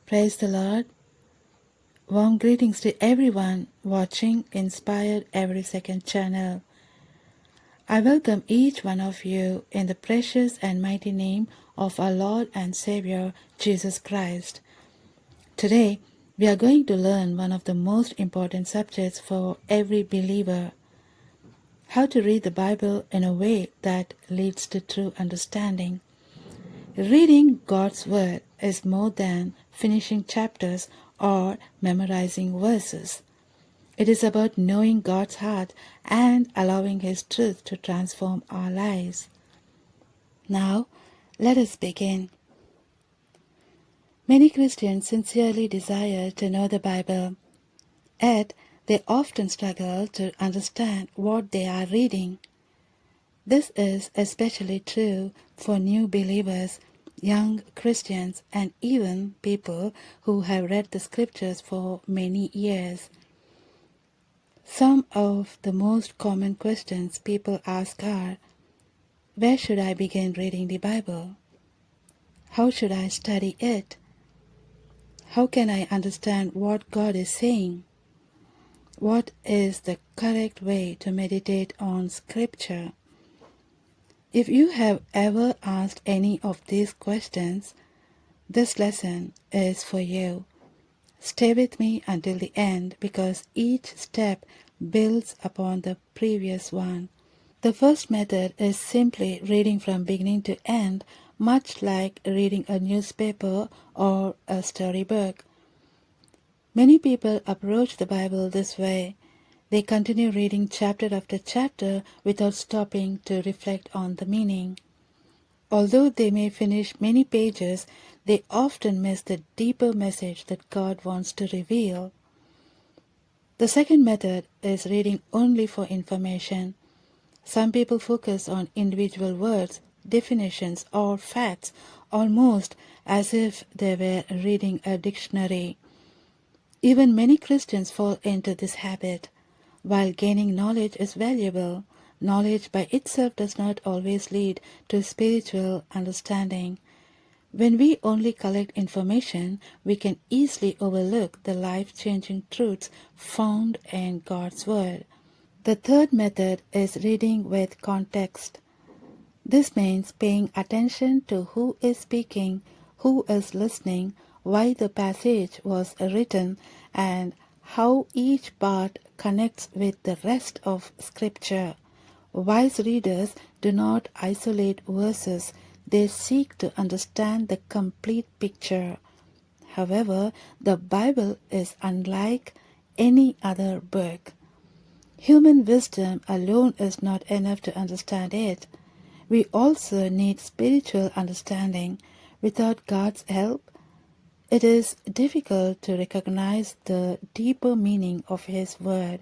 Praise the Lord. Warm greetings to everyone watching Inspired Every Second channel. I welcome each one of you in the precious and mighty name of our Lord and Savior Jesus Christ. Today, we are going to learn one of the most important subjects for every believer: how to read the Bible in a way that leads to true understanding. Reading God's Word is more than finishing chapters or memorizing verses. It is about knowing God's heart and allowing His truth to transform our lives. Now, let us begin. Many Christians sincerely desire to know the Bible, yet they often struggle to understand what they are reading. This is especially true for new believers, young Christians, and even people who have read the scriptures for many years. Some of the most common questions people ask are: where should I begin reading the Bible? How should I study it? How can I understand what God is saying? What is the correct way to meditate on Scripture? If you have ever asked any of these questions, this lesson is for you. Stay with me until the end because each step builds upon the previous one. The first method is simply reading from beginning to end, much like reading a newspaper or a storybook. Many people approach the Bible this way. They continue reading chapter after chapter without stopping to reflect on the meaning. Although they may finish many pages, they often miss the deeper message that God wants to reveal. The second method is reading only for information. Some people focus on individual words, definitions, or facts, almost as if they were reading a dictionary. Even many Christians fall into this habit. While gaining knowledge is valuable, knowledge by itself does not always lead to spiritual understanding. When we only collect information, we can easily overlook the life-changing truths found in God's Word. The third method is reading with context. This means paying attention to who is speaking, who is listening, why the passage was written, and how each part connects with the rest of Scripture. Wise readers do not isolate verses, they seek to understand the complete picture. However, the Bible is unlike any other book. Human wisdom alone is not enough to understand it. We also need spiritual understanding. Without God's help, it is difficult to recognize the deeper meaning of His Word,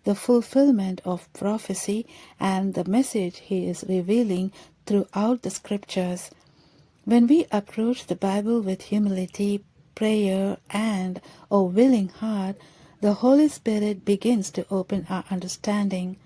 the fulfillment of prophecy, and the message He is revealing throughout the Scriptures. When we approach the Bible with humility, prayer, and a willing heart, the Holy Spirit begins to open our understanding.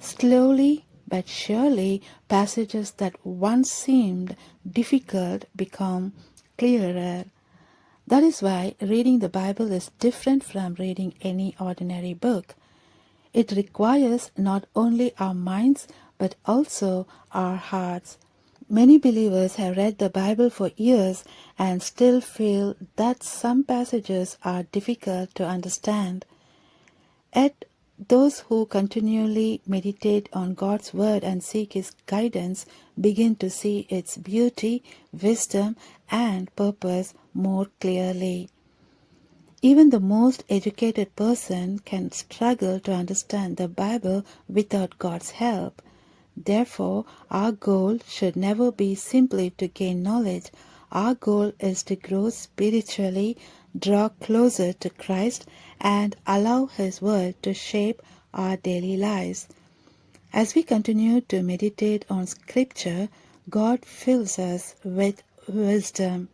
Slowly but surely, passages that once seemed difficult become clearer. That is why reading the Bible is different from reading any ordinary book. It requires not only our minds but also our hearts. Many believers have read the Bible for years and still feel that some passages are difficult to understand. Yet, those who continually meditate on God's Word and seek His guidance begin to see its beauty, wisdom, and purpose more clearly. Even the most educated person can struggle to understand the Bible without God's help. Therefore, our goal should never be simply to gain knowledge. Our goal is to grow spiritually, draw closer to Christ, and allow His Word to shape our daily lives. As we continue to meditate on Scripture, God fills us with wisdom.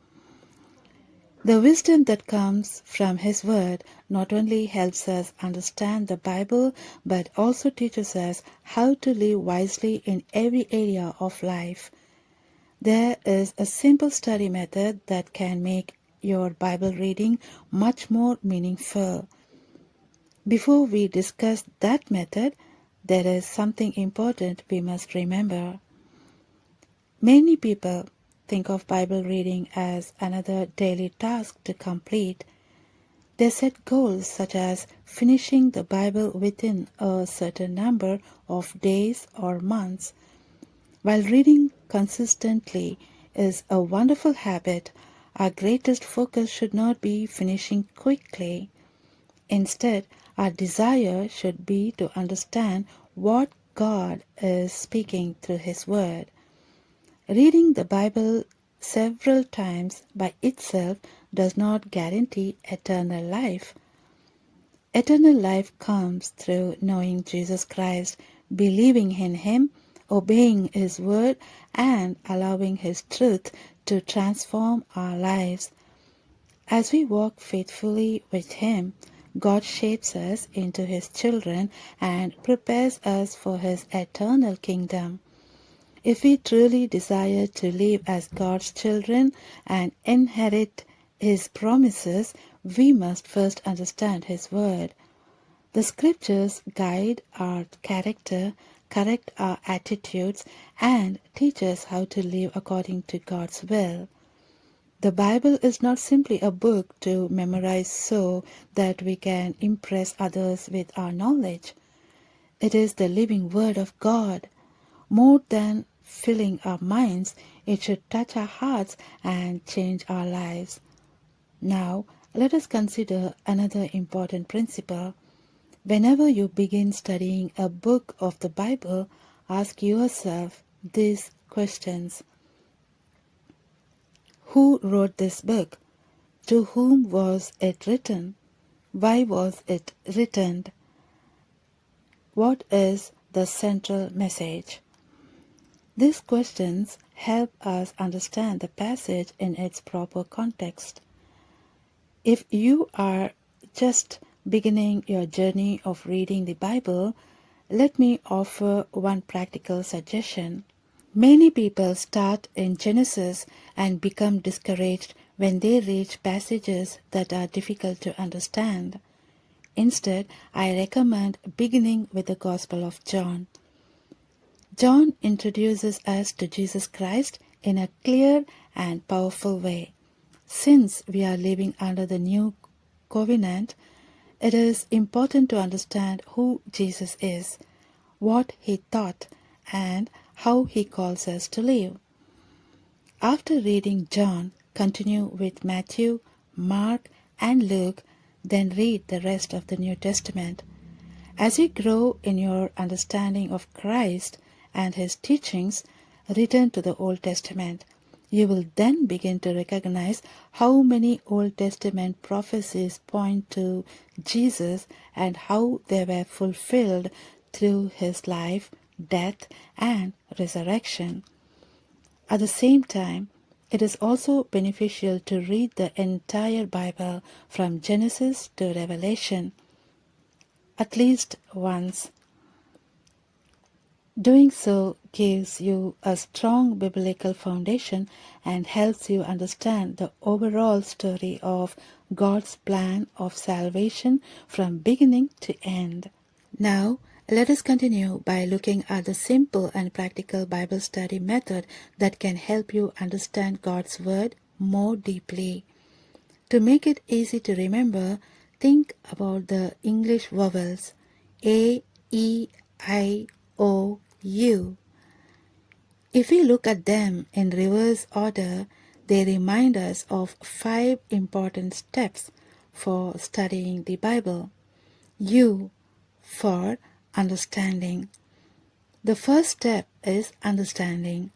The wisdom that comes from His Word not only helps us understand the Bible, but also teaches us how to live wisely in every area of life. There is a simple study method that can make your Bible reading much more meaningful. Before we discuss that method, there is something important we must remember. Many people think of Bible reading as another daily task to complete. They set goals such as finishing the Bible within a certain number of days or months. While reading consistently is a wonderful habit, our greatest focus should not be finishing quickly. Instead, our desire should be to understand what God is speaking through His Word. Reading the Bible several times by itself does not guarantee eternal life. Eternal life comes through knowing Jesus Christ, believing in Him, obeying His word, and allowing His truth to transform our lives. As we walk faithfully with Him, God shapes us into His children and prepares us for His eternal kingdom. If we truly desire to live as God's children and inherit His promises, we must first understand His Word. The Scriptures guide our character, correct our attitudes, and teach us how to live according to God's will. The Bible is not simply a book to memorize so that we can impress others with our knowledge. It is the living Word of God. More than filling our minds, it should touch our hearts and change our lives. Now, let us consider another important principle. Whenever you begin studying a book of the Bible, ask yourself these questions. Who wrote this book? To whom was it written? Why was it written? What is the central message? These questions help us understand the passage in its proper context. If you are just beginning your journey of reading the Bible, let me offer one practical suggestion. Many people start in Genesis and become discouraged when they reach passages that are difficult to understand. Instead, I recommend beginning with the Gospel of John. John introduces us to Jesus Christ in a clear and powerful way. Since we are living under the new covenant, it is important to understand who Jesus is, what He taught, and how He calls us to live. After reading John, continue with Matthew, Mark, and Luke, then read the rest of the New Testament. As you grow in your understanding of Christ and His teachings, return to the Old Testament. You will then begin to recognize how many Old Testament prophecies point to Jesus and how they were fulfilled through His life, death, and resurrection. At the same time, it is also beneficial to read the entire Bible from Genesis to Revelation at least once. Doing so gives you a strong biblical foundation and helps you understand the overall story of God's plan of salvation from beginning to end. Now, let us continue by looking at the simple and practical Bible study method that can help you understand God's Word more deeply. To make it easy to remember, think about the English vowels A, E, I, O, U. If we look at them in reverse order, they remind us of 5 important steps for studying the Bible. U for understanding. The first step is understanding.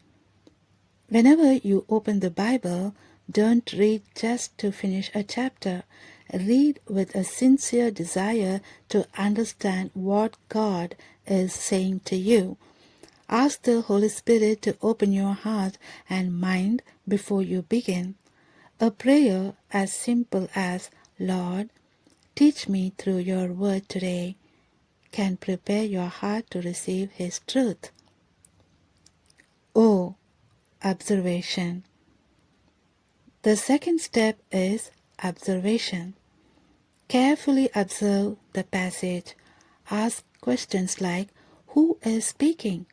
Whenever you open the Bible, don't read just to finish a chapter. Read with a sincere desire to understand what God is saying to you. Ask the Holy Spirit to open your heart and mind before you begin. A prayer as simple as, Lord, teach me through your word today, can prepare your heart to receive His truth. O. Observation. The second step is observation. Carefully observe the passage. Ask questions like, who is speaking?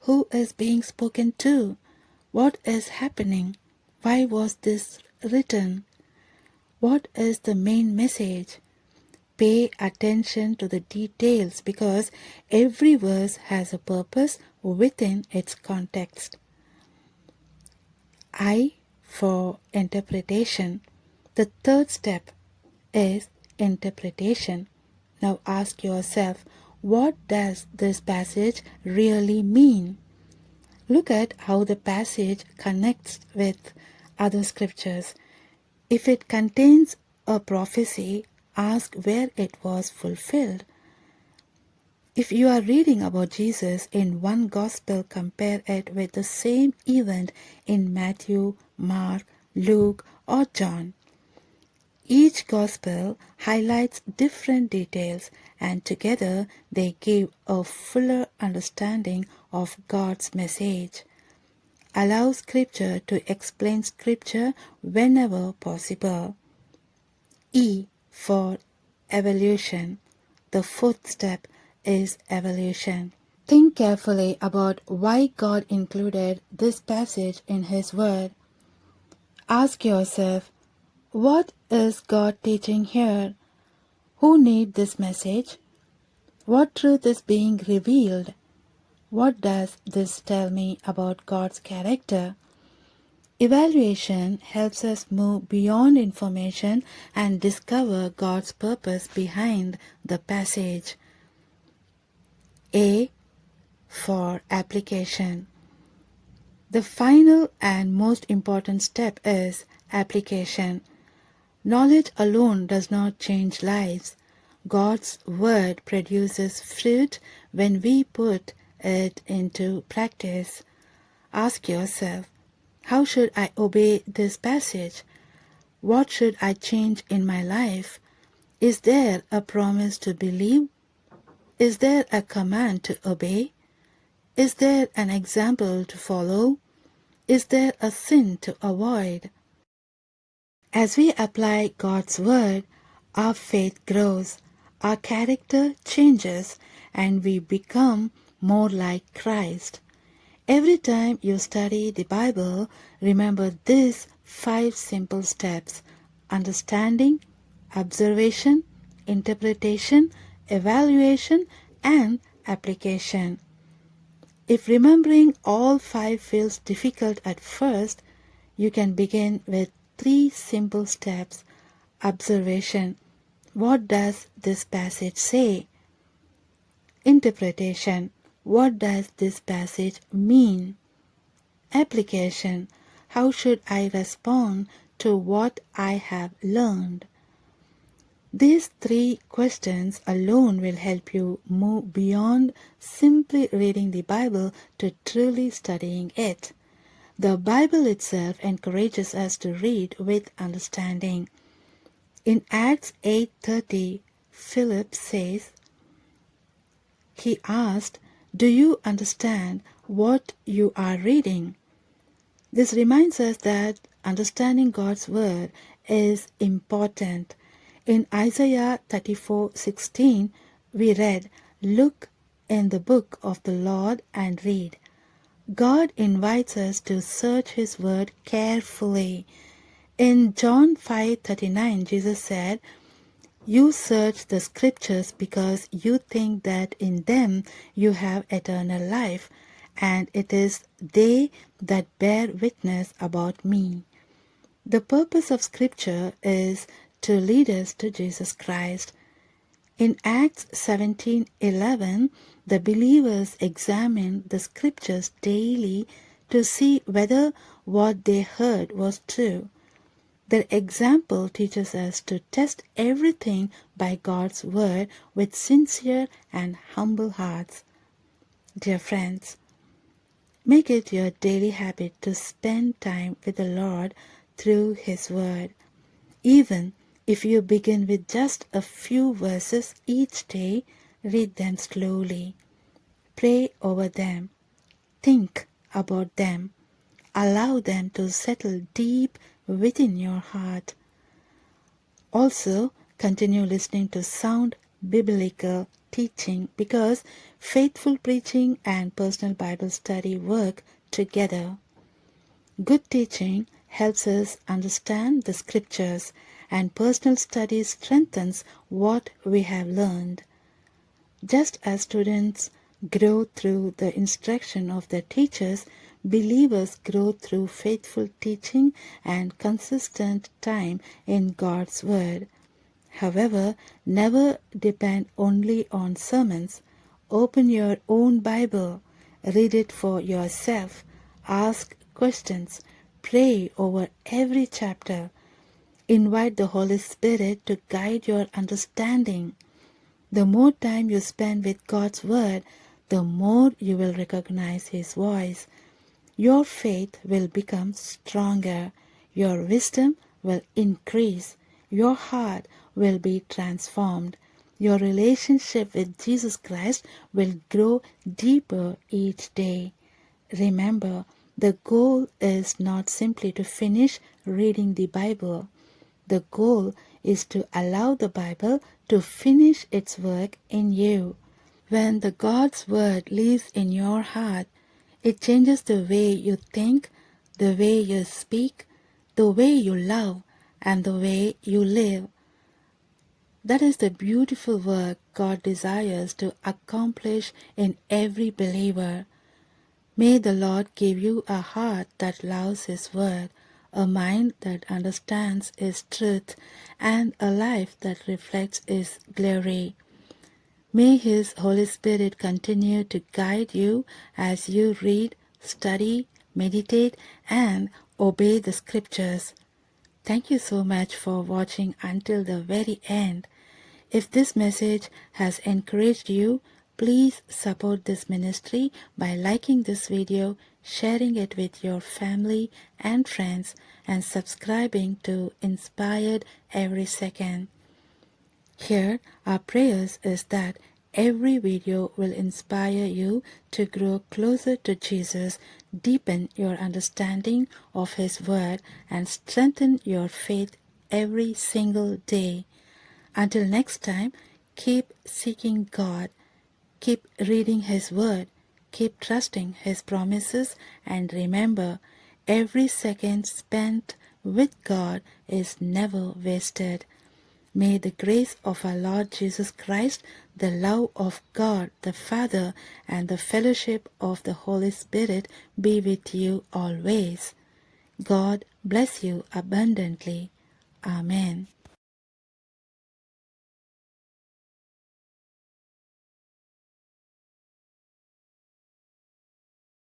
Who is being spoken to? What is happening? Why was this written? What is the main message? Pay attention to the details because every verse has a purpose within its context. I for interpretation. The third step is interpretation. Now ask yourself, what does this passage really mean? Look at how the passage connects with other scriptures. If it contains a prophecy, ask where it was fulfilled. If you are reading about Jesus in one gospel, compare it with the same event in Matthew, Mark, Luke, or John. Each gospel highlights different details, and together they give a fuller understanding of God's message. Allow Scripture to explain Scripture whenever possible. E for evaluation. The fourth step is evaluation. Think carefully about why God included this passage in His Word. Ask yourself, what is God teaching here? Who needs this message? What truth is being revealed? What does this tell me about God's character? Evaluation helps us move beyond information and discover God's purpose behind the passage. A for application. The final and most important step is application. Knowledge alone does not change lives. God's word produces fruit when we put it into practice. Ask yourself, how should I obey this passage? What should I change in my life? Is there a promise to believe? Is there a command to obey? Is there an example to follow? Is there a sin to avoid? As we apply God's word, our faith grows, our character changes, and we become more like Christ. Every time you study the Bible, remember these 5 simple steps: understanding, observation, interpretation, evaluation, and application. If remembering all 5 feels difficult at first, you can begin with 3 simple steps. Observation. What does this passage say? Interpretation. What does this passage mean? Application. How should I respond to what I have learned? These 3 questions alone will help you move beyond simply reading the Bible to truly studying it. The Bible itself encourages us to read with understanding. In Acts 8:30, Philip says, he asked, "Do you understand what you are reading?" This reminds us that understanding God's word is important. In Isaiah 34:16, we read, "Look in the book of the Lord and read." God invites us to search His word carefully. In John 5:39, Jesus said, "You search the scriptures because you think that in them you have eternal life, and it is they that bear witness about me." The purpose of scripture is to lead us to Jesus Christ. In Acts 17:11, the believers examined the scriptures daily to see whether what they heard was true. Their example teaches us to test everything by God's word with sincere and humble hearts. Dear friends, make it your daily habit to spend time with the Lord through His word. Even if you begin with just a few verses each day, read them slowly. Pray over them. Think about them. Allow them to settle deep within your heart. Also, continue listening to sound biblical teaching because faithful preaching and personal Bible study work together. Good teaching helps us understand the scriptures, and personal study strengthens what we have learned. Just as students grow through the instruction of their teachers, believers grow through faithful teaching and consistent time in God's Word. However, never depend only on sermons. Open your own Bible, read it for yourself, ask questions, pray over every chapter. Invite the Holy Spirit to guide your understanding. The more time you spend with God's Word, the more you will recognize His voice. Your faith will become stronger. Your wisdom will increase. Your heart will be transformed. Your relationship with Jesus Christ will grow deeper each day. Remember, the goal is not simply to finish reading the Bible. The goal is to allow the Bible to finish its work in you. When the God's Word lives in your heart, it changes the way you think, the way you speak, the way you love, and the way you live. That is the beautiful work God desires to accomplish in every believer. May the Lord give you a heart that loves His Word, a mind that understands His truth, and a life that reflects His glory. May His Holy Spirit continue to guide you as you read, study, meditate, and obey the Scriptures. Thank you so much for watching until the very end. If this message has encouraged you, please support this ministry by liking this video, sharing it with your family and friends, and subscribing to Inspired Every Second. Here, our prayers is that every video will inspire you to grow closer to Jesus, deepen your understanding of His Word, and strengthen your faith every single day. Until next time, keep seeking God, keep reading His Word, keep trusting His promises, and remember, every second spent with God is never wasted. May the grace of our Lord Jesus Christ, the love of God the Father, and the fellowship of the Holy Spirit be with you always. God bless you abundantly. Amen.